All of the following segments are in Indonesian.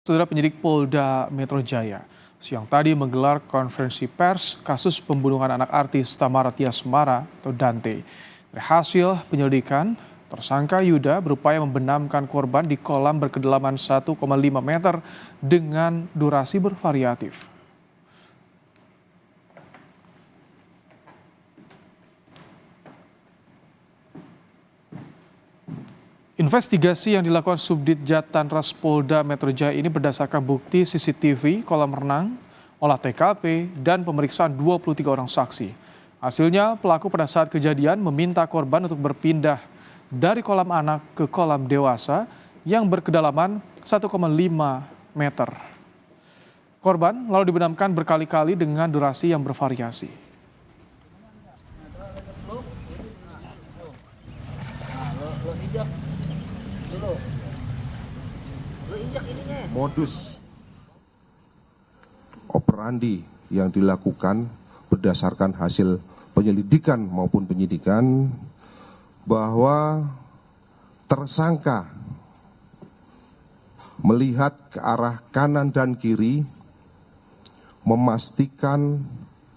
Saudara penyidik Polda Metro Jaya siang tadi menggelar konferensi pers kasus pembunuhan anak artis Tamara Tiasmara atau Dante. Dari hasil penyelidikan, tersangka Yuda berupaya membenamkan korban di kolam berkedalaman 1,5 meter dengan durasi bervariatif. Investigasi yang dilakukan Subdit Jatanras Polda Metro Jaya ini berdasarkan bukti CCTV, kolam renang, olah TKP, dan pemeriksaan 23 orang saksi. Hasilnya, pelaku pada saat kejadian meminta korban untuk berpindah dari kolam anak ke kolam dewasa yang berkedalaman 1,5 meter. Korban lalu dibenamkan berkali-kali dengan durasi yang bervariasi. Modus operandi yang dilakukan berdasarkan hasil penyelidikan maupun penyidikan bahwa tersangka melihat ke arah kanan dan kiri, memastikan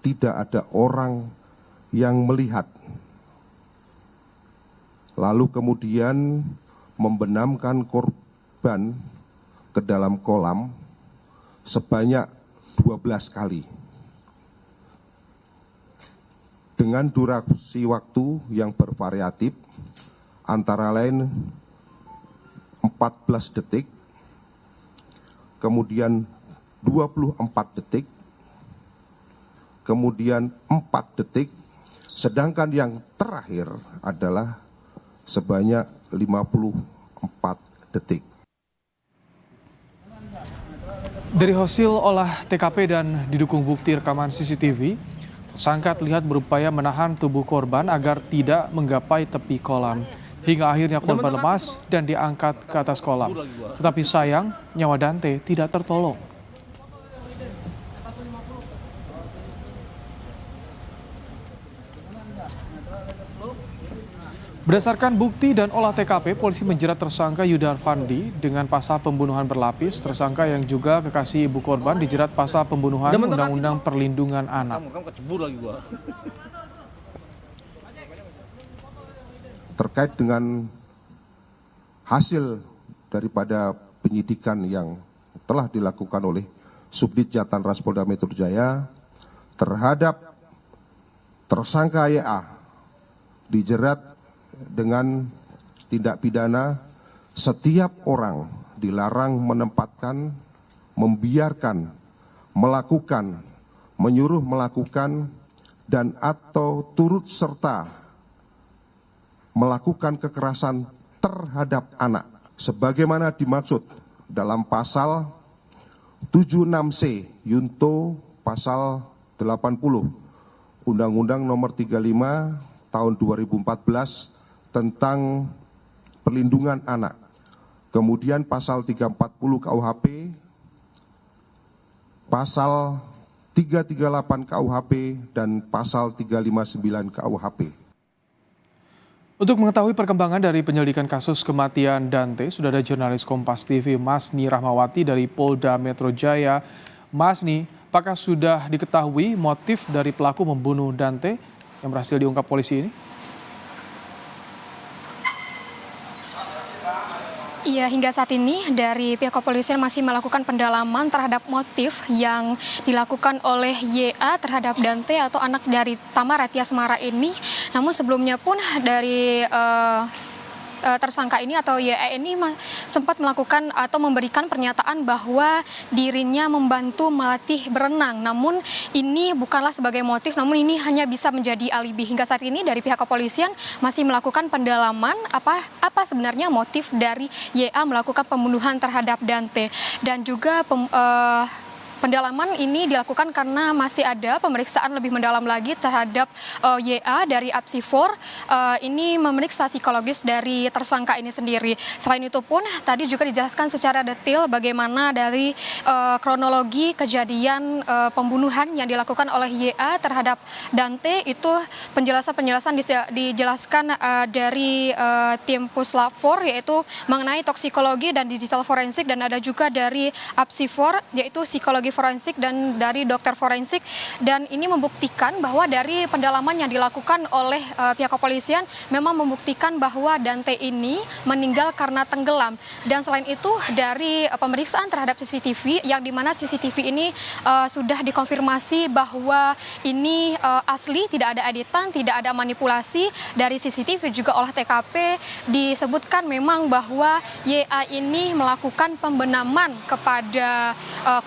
tidak ada orang yang melihat, lalu kemudian membenamkan korban ke dalam kolam sebanyak 12 kali dengan durasi waktu yang bervariatif antara lain 14 detik, kemudian 24 detik, kemudian 4 detik, sedangkan yang terakhir adalah sebanyak 54 detik. Dari hasil olah TKP dan didukung bukti rekaman CCTV, tersangka terlihat berupaya menahan tubuh korban agar tidak menggapai tepi kolam. Hingga akhirnya korban lemas dan diangkat ke atas kolam. Tetapi sayang, nyawa Dante tidak tertolong. Berdasarkan bukti dan olah TKP, polisi menjerat tersangka Yuda Arfandi dengan pasal pembunuhan berlapis. Tersangka yang juga kekasih ibu korban dijerat pasal pembunuhan Undang-Undang Perlindungan Anak. Terkait dengan hasil daripada penyidikan yang telah dilakukan oleh Subdit Jatanras Polda Metro Jaya terhadap tersangka YA dijerat dengan tindak pidana setiap orang dilarang menempatkan, membiarkan, melakukan, menyuruh melakukan, dan atau turut serta melakukan kekerasan terhadap anak sebagaimana dimaksud dalam pasal 76C Yunto pasal 80 Undang-Undang Nomor 35 tahun 2014 tentang perlindungan anak. Kemudian pasal 340 KUHP, pasal 338 KUHP, dan pasal 359 KUHP. Untuk mengetahui perkembangan dari penyelidikan kasus kematian Dante, sudah ada jurnalis Kompas TV Masni Rahmawati dari Polda Metro Jaya. Masni, apakah sudah diketahui motif dari pelaku membunuh Dante yang berhasil diungkap polisi ini? Iya, hingga saat ini dari pihak kepolisian masih melakukan pendalaman terhadap motif yang dilakukan oleh YA terhadap Dante atau anak dari Tamara Tiasmara ini. Namun sebelumnya pun dari tersangka ini atau YA ini sempat melakukan atau memberikan pernyataan bahwa dirinya membantu melatih berenang. Namun ini bukanlah sebagai motif, namun ini hanya bisa menjadi alibi. Hingga saat ini dari pihak kepolisian masih melakukan pendalaman apa sebenarnya motif dari YA melakukan pembunuhan terhadap Dante. Dan juga pendalaman ini dilakukan karena masih ada pemeriksaan lebih mendalam lagi terhadap YA dari Apsifor. Ini memeriksa psikologis dari tersangka ini sendiri. Selain itu pun tadi juga dijelaskan secara detail bagaimana dari kronologi kejadian pembunuhan yang dilakukan oleh YA terhadap Dante. Itu penjelasan-penjelasan dijelaskan dari tim Puslap 4, yaitu mengenai toksikologi dan digital forensik, dan ada juga dari Apsifor yaitu psikologi forensik dan dari dokter forensik. Dan ini membuktikan bahwa dari pendalaman yang dilakukan oleh pihak kepolisian memang membuktikan bahwa Dante ini meninggal karena tenggelam. Dan selain itu dari pemeriksaan terhadap CCTV yang dimana CCTV ini sudah dikonfirmasi bahwa ini asli, tidak ada editan, tidak ada manipulasi. Dari CCTV juga olah TKP disebutkan memang bahwa YA ini melakukan pembenaman kepada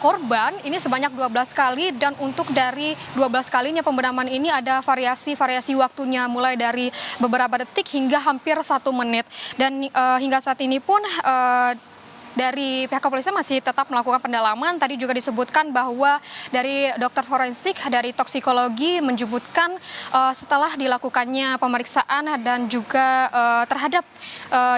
korban ini sebanyak 12 kali, dan untuk dari 12 kalinya pembenaman ini ada variasi waktunya mulai dari beberapa detik hingga hampir 1 menit. Dan hingga saat ini pun dari pihak kepolisian masih tetap melakukan pendalaman. Tadi juga disebutkan bahwa dari dokter forensik, dari toksikologi menyebutkan setelah dilakukannya pemeriksaan dan juga terhadap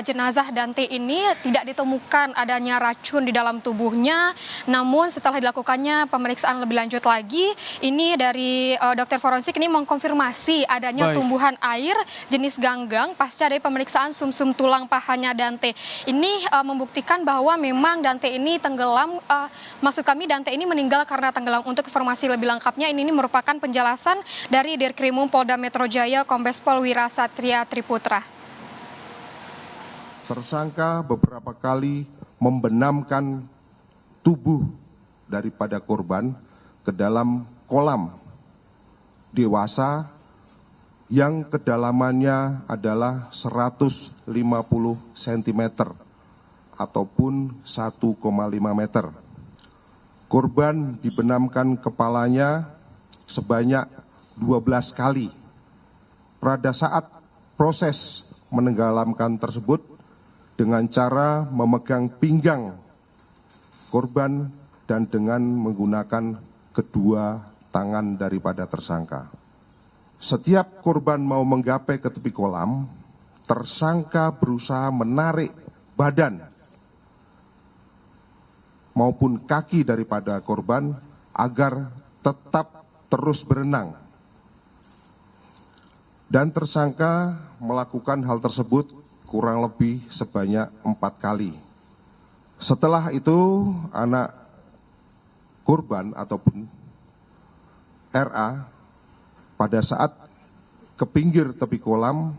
jenazah Dante ini tidak ditemukan adanya racun di dalam tubuhnya. Namun setelah dilakukannya pemeriksaan lebih lanjut lagi, ini dari dokter forensik ini mengkonfirmasi adanya tumbuhan air jenis ganggang pasca dari pemeriksaan sumsum tulang pahanya Dante. Ini membuktikan bahwa memang Dante ini tenggelam, Dante ini meninggal karena tenggelam. Untuk informasi lebih lengkapnya ini merupakan penjelasan dari Dirkrimum Polda Metro Jaya Kombes Pol Wira Satria Triputra. Tersangka beberapa kali membenamkan tubuh daripada korban ke dalam kolam dewasa yang kedalamannya adalah 150 cm. Ataupun 1,5 meter. Korban dibenamkan kepalanya sebanyak 12 kali. Pada saat proses menenggelamkan tersebut dengan cara memegang pinggang korban dan dengan menggunakan kedua tangan daripada tersangka. Setiap korban mau menggapai ke tepi kolam, tersangka berusaha menarik badan maupun kaki daripada korban agar tetap terus berenang. Dan tersangka melakukan hal tersebut kurang lebih sebanyak 4 kali. Setelah itu anak korban ataupun RA pada saat ke pinggir tepi kolam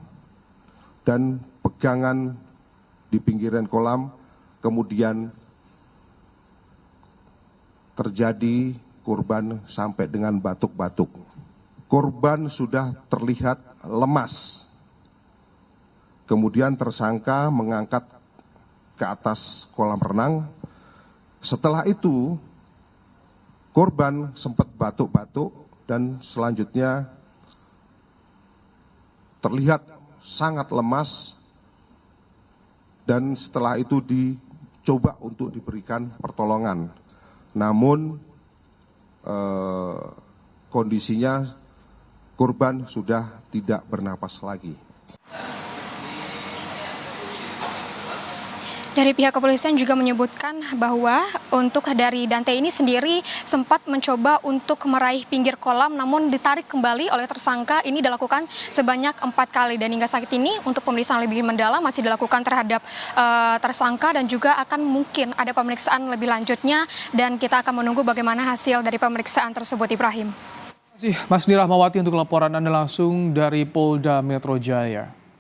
dan pegangan di pinggiran kolam, kemudian terjadi korban sampai dengan batuk-batuk. Korban sudah terlihat lemas. Kemudian tersangka mengangkat ke atas kolam renang. Setelah itu korban sempat batuk-batuk dan selanjutnya terlihat sangat lemas, dan setelah itu dicoba untuk diberikan pertolongan. Namun kondisinya korban sudah tidak bernapas lagi. Dari pihak kepolisian juga menyebutkan bahwa untuk dari Dante ini sendiri sempat mencoba untuk meraih pinggir kolam, namun ditarik kembali oleh tersangka. Ini dilakukan sebanyak 4 kali, dan hingga saat ini untuk pemeriksaan lebih mendalam masih dilakukan terhadap tersangka, dan juga akan mungkin ada pemeriksaan lebih lanjutnya, dan kita akan menunggu bagaimana hasil dari pemeriksaan tersebut. Ibrahim. Terima kasih Mas Nirahmawati untuk laporan Anda langsung dari Polda Metro Jaya.